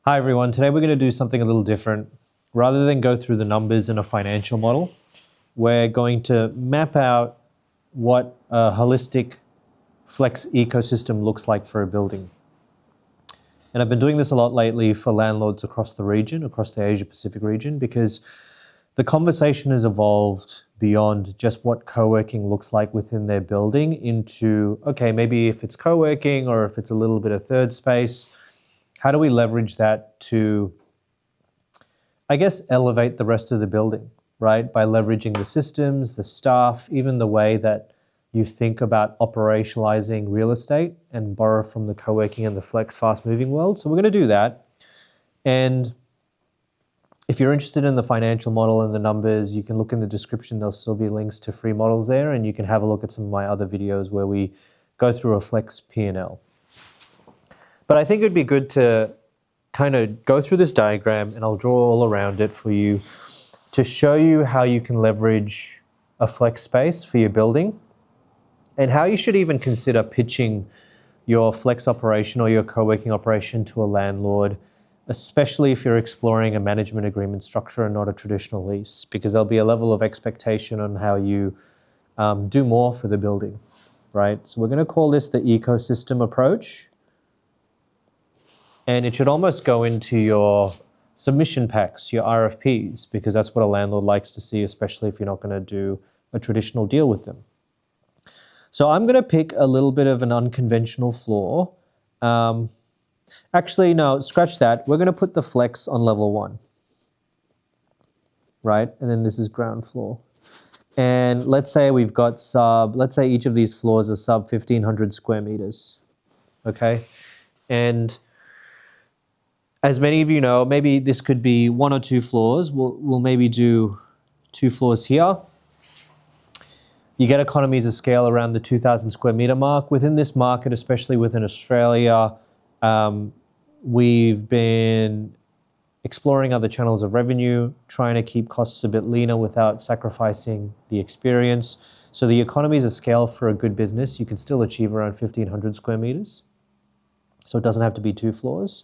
Hi everyone, today we're going to do something a little different. Rather than go through the numbers in a financial model, we're going to map out what a holistic flex ecosystem looks like for a building. And I've been doing this a lot lately for landlords across the region, across the Asia Pacific region, because the conversation has evolved beyond just what co-working looks like within their building into, okay, maybe if it's co-working or if it's a little bit of third space, how do we leverage that to, I guess, elevate the rest of the building, right? By leveraging the systems, the staff, even the way that you think about operationalizing real estate and borrow from the co-working and the flex fast-moving world. So we're going to do that. And if you're interested in the financial model and the numbers, you can look in the description. There'll still be links to free models there, and you can have a look at some of my other videos where we go through a flex P&L. But I think it'd be good to kind of go through this diagram, and I'll draw all around it for you to show you how you can leverage a flex space for your building and how you should even consider pitching your flex operation or your co-working operation to a landlord, especially if you're exploring a management agreement structure and not a traditional lease, because there'll be a level of expectation on how you do more for the building, right? So we're going to call this the ecosystem approach. And it should almost go into your submission packs, your RFPs, because that's what a landlord likes to see, especially if you're not going to do a traditional deal with them. So I'm going to pick a little bit of an unconventional floor. Actually, no, scratch that. We're going to put the flex on level 1, right? And then this is ground floor. And let's say we've got let's say each of these floors are sub 1,500 square meters, okay? And as many of you know, maybe this could be 1 or 2 floors. We'll maybe do 2 floors here. You get economies of scale around the 2,000 square meter mark. Within this market, especially within Australia, we've been exploring other channels of revenue, trying to keep costs a bit leaner without sacrificing the experience. So the economies of scale for a good business, you can still achieve around 1,500 square meters. So it doesn't have to be 2 floors.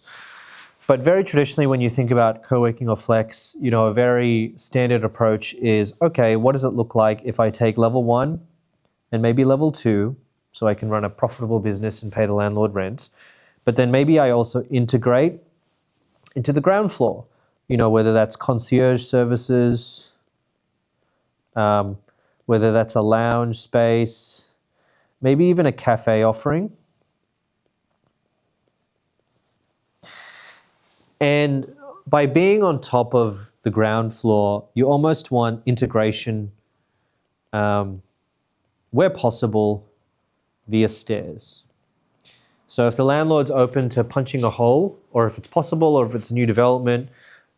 But very traditionally, when you think about co-working or flex, you know, a very standard approach is, okay, what does it look like if I take level 1 and maybe level 2, so I can run a profitable business and pay the landlord rent. But then maybe I also integrate into the ground floor, you know, whether that's concierge services, whether that's a lounge space, maybe even a cafe offering. And by being on top of the ground floor, you almost want integration where possible via stairs. So if the landlord's open to punching a hole, or if it's possible, or if it's a new development,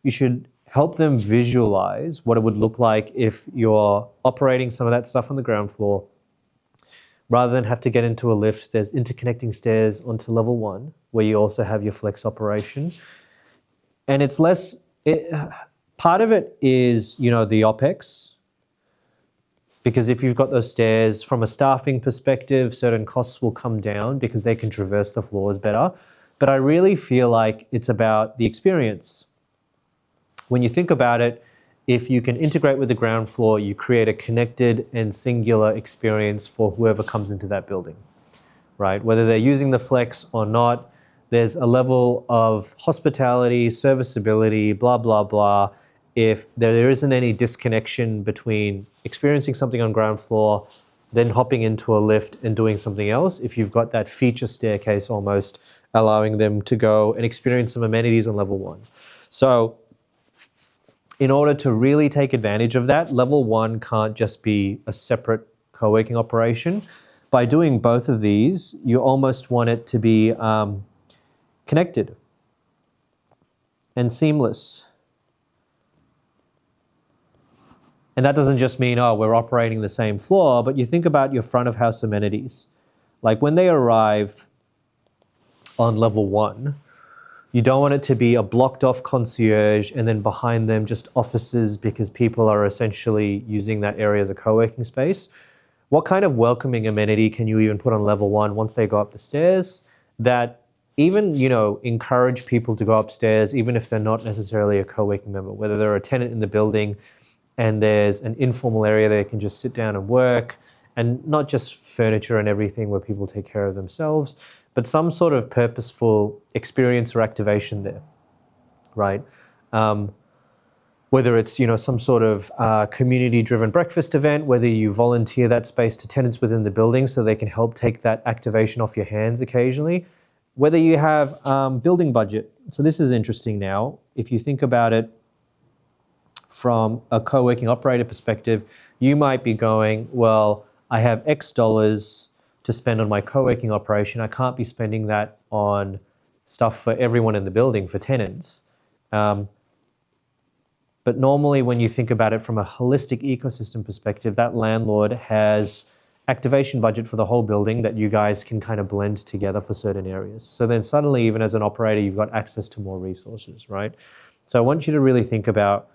you should help them visualize what it would look like if you're operating some of that stuff on the ground floor. Rather than have to get into a lift, there's interconnecting stairs onto level 1, where you also have your flex operation. And it's less, part of it is, you know, the OPEX, because if you've got those stairs, from a staffing perspective, certain costs will come down because they can traverse the floors better. But I really feel like it's about the experience. When you think about it, if you can integrate with the ground floor, you create a connected and singular experience for whoever comes into that building, right? Whether they're using the flex or not, there's a level of hospitality, serviceability, blah, blah, blah. If there isn't any disconnection between experiencing something on ground floor, then hopping into a lift and doing something else, if you've got that feature staircase almost allowing them to go and experience some amenities on level 1. So in order to really take advantage of that, level 1 can't just be a separate co-working operation. By doing both of these, you almost want it to be connected and seamless. And that doesn't just mean, oh, we're operating the same floor, but you think about your front of house amenities. Like when they arrive on level 1, you don't want it to be a blocked off concierge and then behind them just offices because people are essentially using that area as a co-working space. What kind of welcoming amenity can you even put on level 1 once they go up the stairs that even, encourage people to go upstairs, even if they're not necessarily a co-working member, whether they're a tenant in the building and there's an informal area they can just sit down and work, and not just furniture and everything where people take care of themselves, but some sort of purposeful experience or activation there, right? Whether it's, some sort of community-driven breakfast event, whether you volunteer that space to tenants within the building so they can help take that activation off your hands occasionally, whether you have building budget. So this is interesting now. If you think about it from a co-working operator perspective, you might be going, well, I have X dollars to spend on my co-working operation. I can't be spending that on stuff for everyone in the building, for tenants. But normally when you think about it from a holistic ecosystem perspective, that landlord has activation budget for the whole building that you guys can kind of blend together for certain areas. So then suddenly, even as an operator, you've got access to more resources, right? So I want you to really think about,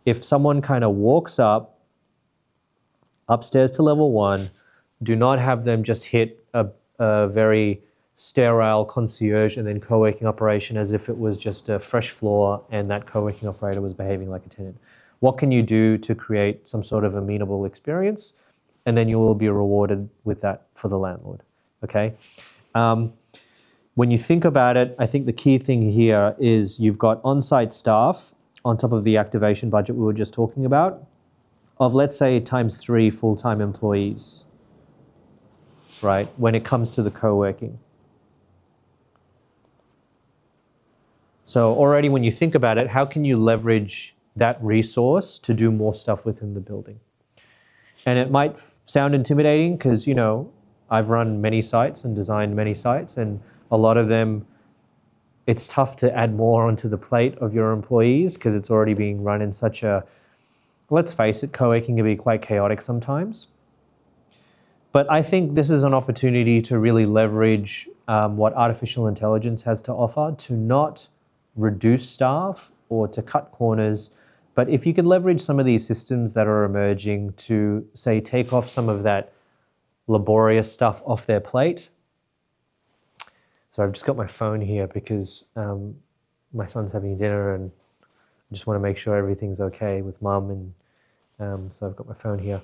if someone kind of walks upstairs to level 1, do not have them just hit a very sterile concierge and then co-working operation as if it was just a fresh floor and that co-working operator was behaving like a tenant. What can you do to create some sort of amenable experience? And then you will be rewarded with that for the landlord, okay? When you think about it, I think the key thing here is you've got on-site staff on top of the activation budget we were just talking about of, let's say, ×3 full-time employees, right, when it comes to the co-working. So already when you think about it, how can you leverage that resource to do more stuff within the building? And it might sound intimidating because, I've run many sites and designed many sites, and a lot of them, it's tough to add more onto the plate of your employees because it's already being run in such a, let's face it, co-working can be quite chaotic sometimes. But I think this is an opportunity to really leverage what artificial intelligence has to offer, to not reduce staff or to cut corners. But if you could leverage some of these systems that are emerging to, say, take off some of that laborious stuff off their plate. So I've just got my phone here because my son's having dinner and I just want to make sure everything's okay with mum, and so I've got my phone here.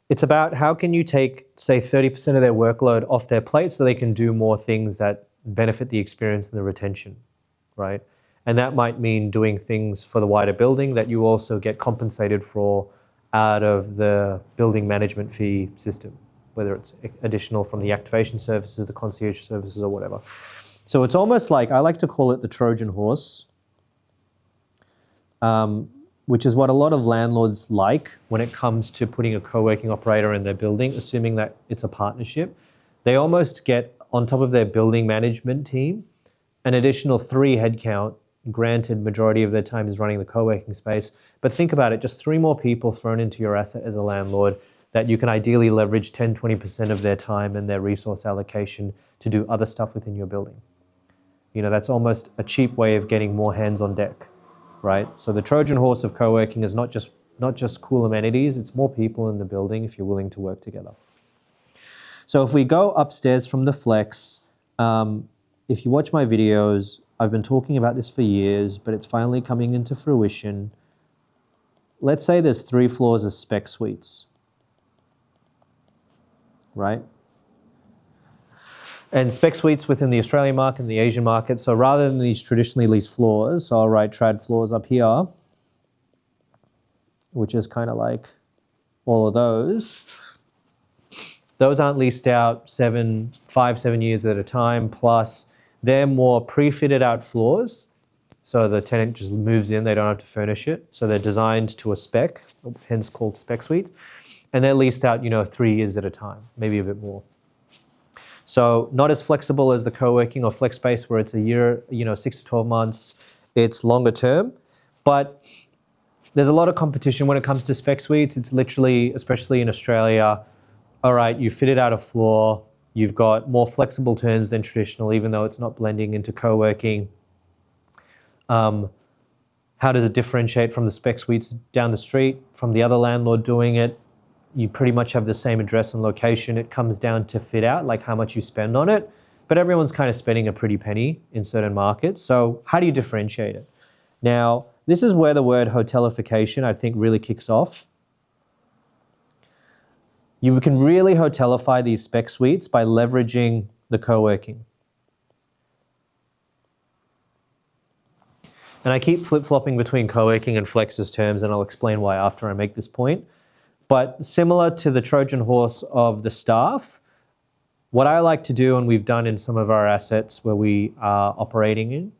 It's about how can you take, say, 30% of their workload off their plate so they can do more things that benefit the experience and the retention, right? And that might mean doing things for the wider building that you also get compensated for out of the building management fee system, whether it's additional from the activation services, the concierge services, or whatever. So it's almost like, I like to call it the Trojan horse, which is what a lot of landlords like when it comes to putting a co-working operator in their building, assuming that it's a partnership. They almost get, on top of their building management team, an additional 3 headcount. Granted, majority of their time is running the co-working space, but think about it, just 3 more people thrown into your asset as a landlord that you can ideally leverage 10-20% of their time and their resource allocation to do other stuff within your building. That's almost a cheap way of getting more hands on deck, right? So the Trojan horse of co-working is not just cool amenities, it's more people in the building if you're willing to work together. So if we go upstairs from the flex, if you watch my videos, I've been talking about this for years, but it's finally coming into fruition. Let's say there's 3 floors of spec suites, right? And spec suites within the Australian market and the Asian market. So rather than these traditionally leased floors, so I'll write trad floors up here, which is kind of like all of those. Those aren't leased out 7 years at a time, plus they're more pre-fitted out floors. So the tenant just moves in, they don't have to furnish it. So they're designed to a spec, hence called spec suites. And they're leased out, 3 years at a time, maybe a bit more. So not as flexible as the co-working or flex space where it's a year, 6 to 12 months, it's longer term. But there's a lot of competition when it comes to spec suites. It's literally, especially in Australia, all right, you fitted out a floor, you've got more flexible terms than traditional, even though it's not blending into co-working. How does it differentiate from the spec suites down the street, from the other landlord doing it? You pretty much have the same address and location. It comes down to fit out, like how much you spend on it. but everyone's kind of spending a pretty penny in certain markets. So how do you differentiate it? Now, this is where the word hotelification, I think, really kicks off. You can really hotelify these spec suites by leveraging the co-working. And I keep flip-flopping between co-working and flex's terms, and I'll explain why after I make this point. But similar to the Trojan horse of the staff, what I like to do, and we've done in some of our assets where we are operating in,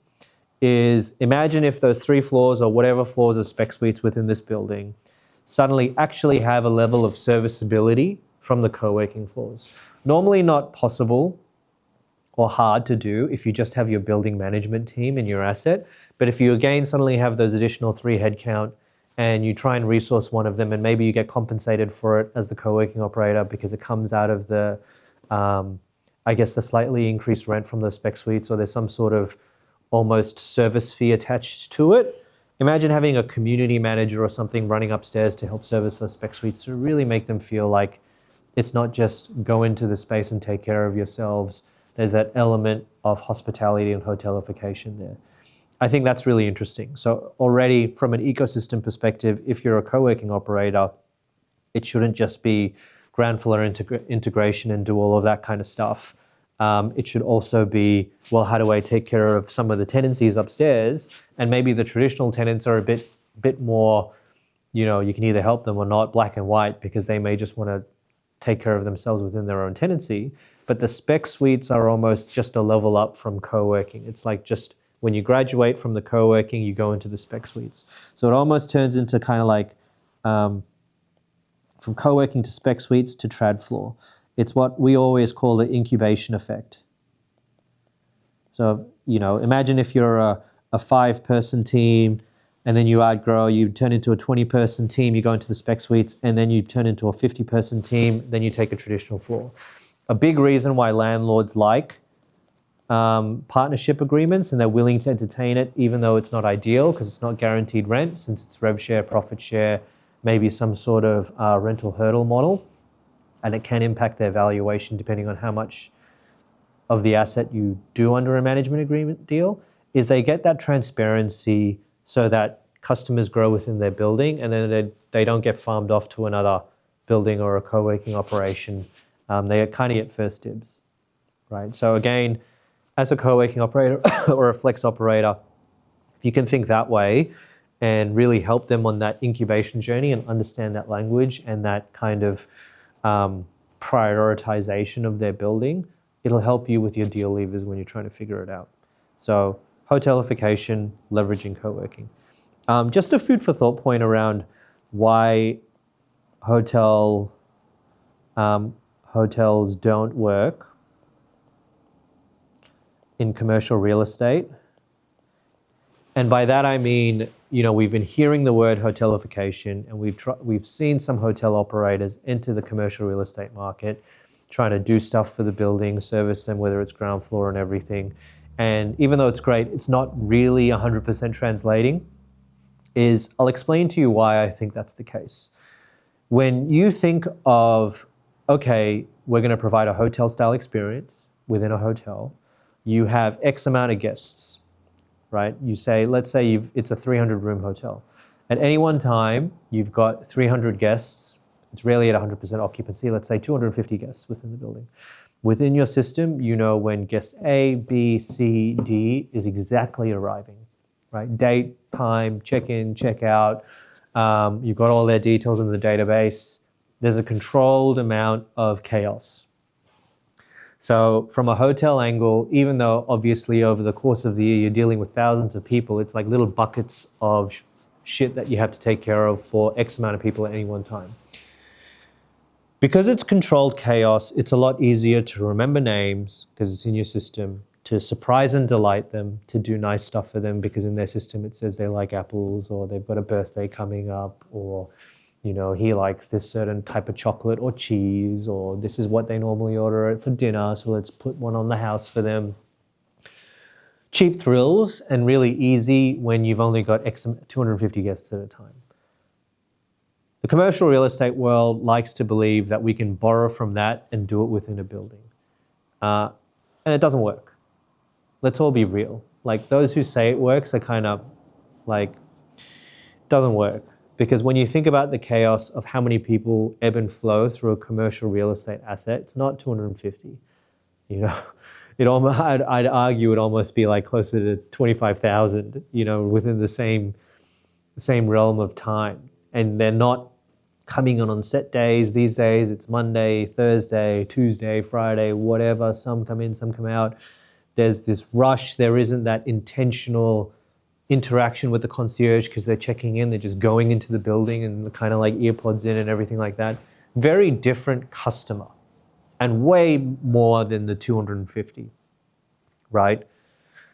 is imagine if those 3 floors or whatever floors of spec suites within this building suddenly actually have a level of serviceability from the co-working floors. Normally not possible or hard to do if you just have your building management team in your asset. But if you again suddenly have those additional 3 headcount and you try and resource one of them, and maybe you get compensated for it as the co-working operator because it comes out of the, I guess, the slightly increased rent from those spec suites, or there's some sort of almost service fee attached to it. Imagine having a community manager or something running upstairs to help service those spec suites to really make them feel like it's not just go into the space and take care of yourselves. There's that element of hospitality and hotelification there. I think that's really interesting. So already from an ecosystem perspective, if you're a co-working operator, it shouldn't just be ground floor integration and do all of that kind of stuff. It should also be, well, how do I take care of some of the tenancies upstairs? And maybe the traditional tenants are a bit more, you can either help them or not, black and white, because they may just want to take care of themselves within their own tenancy. But the spec suites are almost just a level up from co-working. It's like just when you graduate from the co-working, you go into the spec suites. So it almost turns into kind of like from co-working to spec suites to trad floor. It's what we always call the incubation effect. So, imagine if you're a 5-person team and then you outgrow, you turn into a 20-person team, you go into the spec suites, and then you turn into a 50-person team, then you take a traditional floor. A big reason why landlords like partnership agreements, and they're willing to entertain it even though it's not ideal because it's not guaranteed rent, since it's rev share, profit share, maybe some sort of rental hurdle model, and it can impact their valuation depending on how much of the asset you do under a management agreement deal, is they get that transparency so that customers grow within their building and then they don't get farmed off to another building or a co-working operation. They kind of get first dibs, right? So again, as a co-working operator or a flex operator, if you can think that way and really help them on that incubation journey and understand that language and that kind of prioritization of their building, it'll help you with your deal levers when you're trying to figure it out. So hotelification, leveraging co-working. Just a food for thought point around why hotels don't work in commercial real estate. And by that I mean, we've been hearing the word hotelification, and we've seen some hotel operators enter the commercial real estate market, trying to do stuff for the building, service them, whether it's ground floor and everything. And even though it's great, it's not really 100% translating. I'll explain to you why I think that's the case. When you think of, okay, we're going to provide a hotel style experience within a hotel, you have X amount of guests, right? Let's say it's a 300-room hotel. At any one time, you've got 300 guests. It's rarely at 100% occupancy. Let's say 250 guests within the building. Within your system, you know when guest A, B, C, D is exactly arriving, right? Date, time, check-in, check-out. You've got all their details in the database. There's a controlled amount of chaos. So from a hotel angle, even though obviously over the course of the year you're dealing with thousands of people, it's like little buckets of shit that you have to take care of for X amount of people at any one time. Because it's controlled chaos, it's a lot easier to remember names because it's in your system, to surprise and delight them, to do nice stuff for them because in their system it says they like apples, or they've got a birthday coming up, or he likes this certain type of chocolate or cheese, or this is what they normally order for dinner, so let's put one on the house for them. Cheap thrills and really easy when you've only got 250 guests at a time. The commercial real estate world likes to believe that we can borrow from that and do it within a building. and it doesn't work. Let's all be real. Like those who say it works are kind of like, doesn't work. Because when you think about the chaos of how many people ebb and flow through a commercial real estate asset, it's not 250. You know, I'd argue it'd almost be like closer to 25,000. You know, within the same realm of time, and they're not coming on set days. These days, it's Monday, Thursday, Tuesday, Friday, whatever. Some come in, some come out. There's this rush. There isn't that intentional interaction with the concierge because they're checking in. They're just going into the building and kind of like earpods in and everything like that. Very different customer, and way more than the 250, right?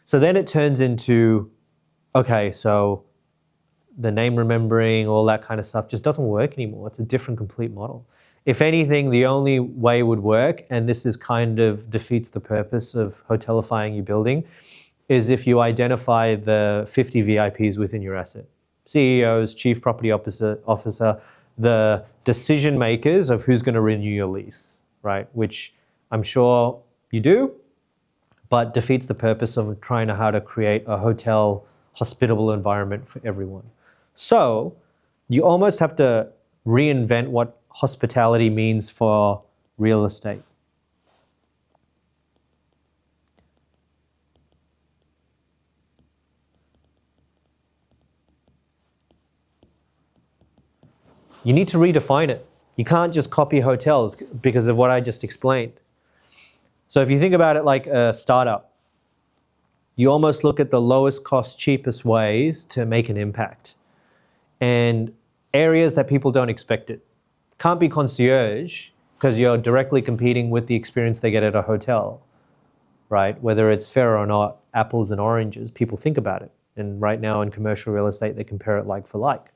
So then it turns into, okay, so the name remembering, all that kind of stuff just doesn't work anymore. It's a different complete model. If anything, the only way it would work, and this is kind of defeats the purpose of hotelifying your building, is if you identify the 50 VIPs within your asset. CEOs, chief property officer, the decision makers of who's going to renew your lease, right? Which I'm sure you do, but defeats the purpose of trying to how to create a hotel hospitable environment for everyone. So you almost have to reinvent what hospitality means for real estate. You need to redefine it. You can't just copy hotels because of what I just explained. So if you think about it like a startup, you almost look at the lowest cost, cheapest ways to make an impact. And areas that people don't expect it. Can't be concierge because you're directly competing with the experience they get at a hotel, right? Whether it's fair or not, apples and oranges, people think about it. And right now in commercial real estate, they compare it like for like.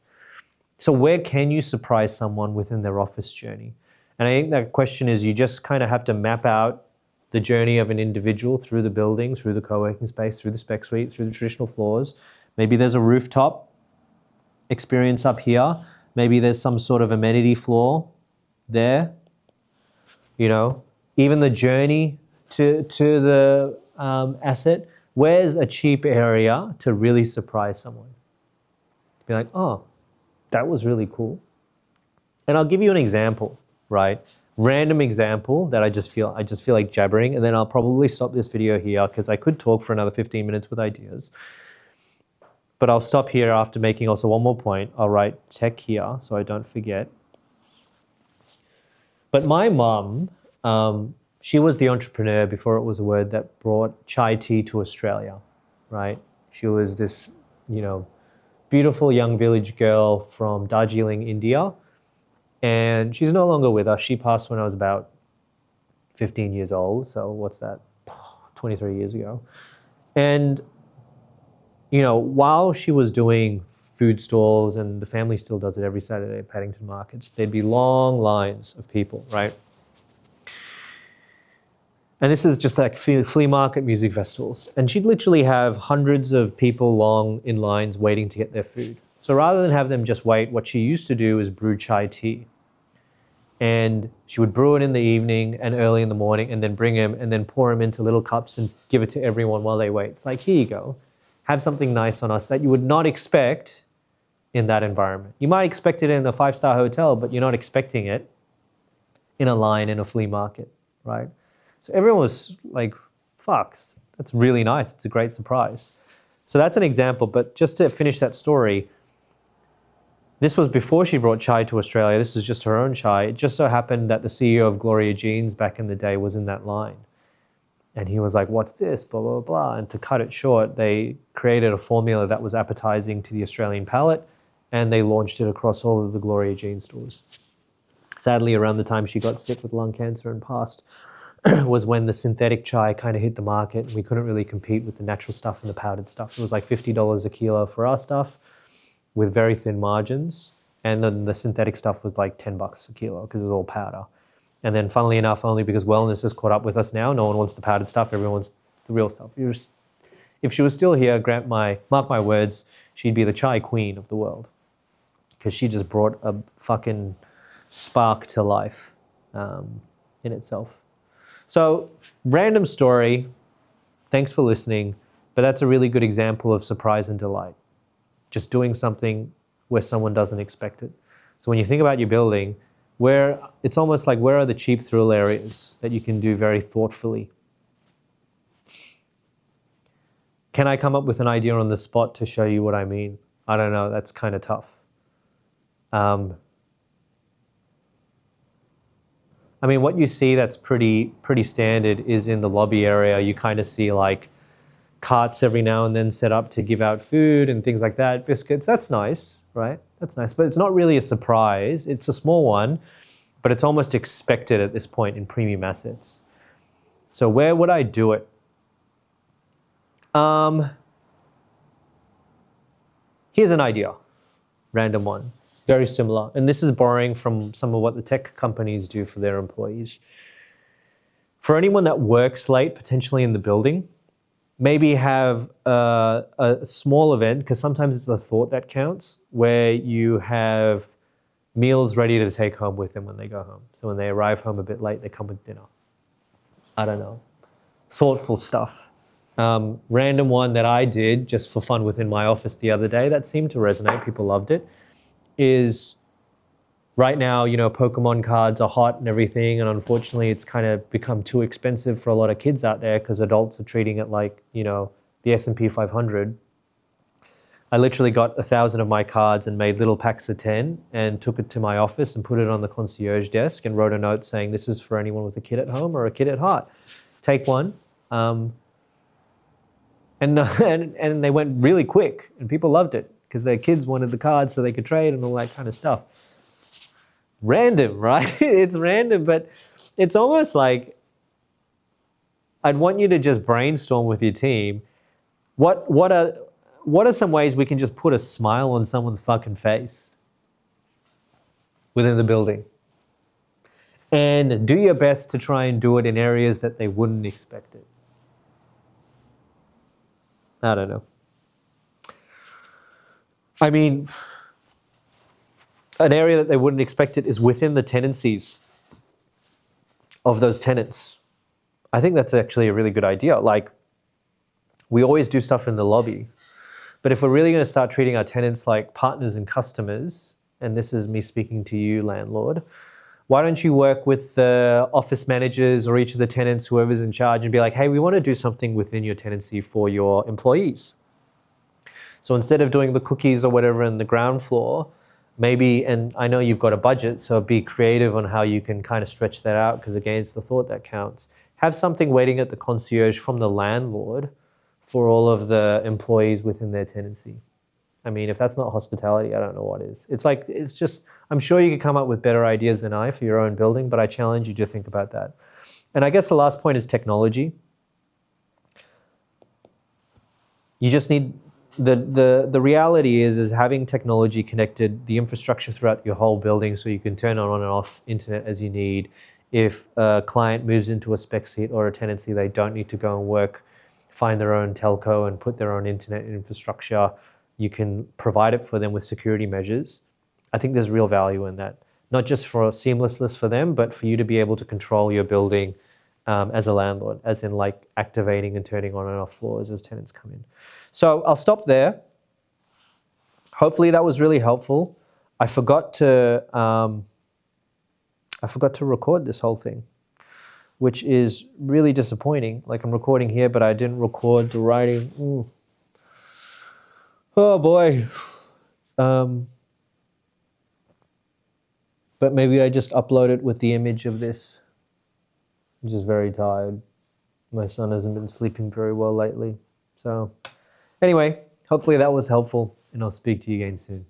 So where can you surprise someone within their office journey? And I think that question is you just kind of have to map out the journey of an individual through the building, through the co-working space, through the spec suite, through the traditional floors. Maybe there's a rooftop experience up here. Maybe there's some sort of amenity floor there. You know, even the journey to the asset. Where's a cheap area to really surprise someone? Be like, oh, that was really cool. And I'll give you an example, right? Random example that I just feel like jabbering, and then I'll probably stop this video here because I could talk for another 15 minutes with ideas. But I'll stop here after making also one more point. I'll write tech here so I don't forget. But my mum, she was the entrepreneur before it was a word that brought chai tea to Australia, right? She was this, you know, beautiful young village girl from Darjeeling, India. And she's no longer with us. She passed when I was about 15 years old. So what's that? 23 years ago. And, you know, while she was doing food stalls, and the family still does it every Saturday at Paddington markets, there'd be long lines of people, right? And this is just like flea market music festivals. And she'd literally have hundreds of people long in lines waiting to get their food. So rather than have them just wait, what she used to do is brew chai tea. And she would brew it in the evening and early in the morning and then bring him and then pour him into little cups and give it to everyone while they wait. It's like, here you go. Have something nice on us that you would not expect in that environment. You might expect it in a 5-star hotel, but you're not expecting it in a line in a flea market, right? So everyone was like, fuck, that's really nice. It's a great surprise. So that's an example, but just to finish that story, this was before she brought chai to Australia. This is just her own chai. It just so happened that the CEO of Gloria Jeans back in the day was in that line. And he was like, what's this? Blah, blah, blah. And to cut it short, they created a formula that was appetizing to the Australian palate, and they launched it across all of the Gloria Jean stores. Sadly, around the time she got sick with lung cancer and passed, was when the synthetic chai kind of hit the market. We couldn't really compete with the natural stuff and the powdered stuff. It was like $50 a kilo for our stuff with very thin margins. And then the synthetic stuff was like $10 a kilo because it was all powder. And then funnily enough, only because wellness has caught up with us now, no one wants the powdered stuff, everyone wants the real stuff. If she was still here, mark my words, she'd be the chai queen of the world because she just brought a fucking spark to life in itself. So, random story. Thanks for listening. But that's a really good example of surprise and delight. Just doing something where someone doesn't expect it. So when you think about your building, it's almost like where are the cheap thrill areas that you can do very thoughtfully? Can I come up with an idea on the spot to show you what I mean? I don't know. That's kind of tough. I mean, what you see that's pretty standard is in the lobby area. You kind of see like carts every now and then set up to give out food and things like that, biscuits. That's nice, right? That's nice, but it's not really a surprise. It's a small one, but it's almost expected at this point in premium assets. So where would I do it? Here's an idea, random one, very similar. And this is borrowing from some of what the tech companies do for their employees. For anyone that works late, potentially in the building, maybe have a small event, because sometimes it's a thought that counts, where you have meals ready to take home with them when they go home. So when they arrive home a bit late, they come with dinner. I don't know. Thoughtful stuff. Random one that I did just for fun within my office the other day that seemed to resonate, people loved it, is right now, Pokemon cards are hot and everything, and unfortunately it's kind of become too expensive for a lot of kids out there because adults are treating it like, the S&P 500. I literally got 1,000 of my cards and made little packs of 10 and took it to my office and put it on the concierge desk and wrote a note saying, this is for anyone with a kid at home or a kid at heart. Take one. And they went really quick and people loved it because their kids wanted the cards so they could trade and all that kind of stuff. Random, right? It's random, but it's almost like I'd want you to just brainstorm with your team. What are some ways we can just put a smile on someone's fucking face within the building? And do your best to try and do it in areas that they wouldn't expect it. I don't know. I mean, an area that they wouldn't expect it is within the tenancies of those tenants. I think that's actually a really good idea. Like, we always do stuff in the lobby, but if we're really going to start treating our tenants like partners and customers, and this is me speaking to you, landlord, why don't you work with the office managers or each of the tenants, whoever's in charge, and be like, hey, we want to do something within your tenancy for your employees. So instead of doing the cookies or whatever in the ground floor, maybe, and I know you've got a budget, so be creative on how you can kind of stretch that out, because again, it's the thought that counts. Have something waiting at the concierge from the landlord for all of the employees within their tenancy. I mean, if that's not hospitality, I don't know what is. It's just, I'm sure you could come up with better ideas than I for your own building, but I challenge you to think about that. And I guess the last point is technology. You just need, the reality is having technology connected, the infrastructure throughout your whole building so you can turn on and off internet as you need. If a client moves into a spec suite or a tenancy, they don't need to go and find their own telco and put their own internet infrastructure. You can provide it for them with security measures. I think there's real value in that. Not just for seamlessness for them, but for you to be able to control your building as a landlord, as in like activating and turning on and off floors as tenants come in. So I'll stop there. Hopefully that was really helpful. I forgot to record this whole thing, which is really disappointing. Like, I'm recording here, but I didn't record the writing. Ooh. Oh boy. But maybe I just upload it with the image of this. I'm just very tired. My son hasn't been sleeping very well lately. So anyway, hopefully that was helpful, and I'll speak to you again soon.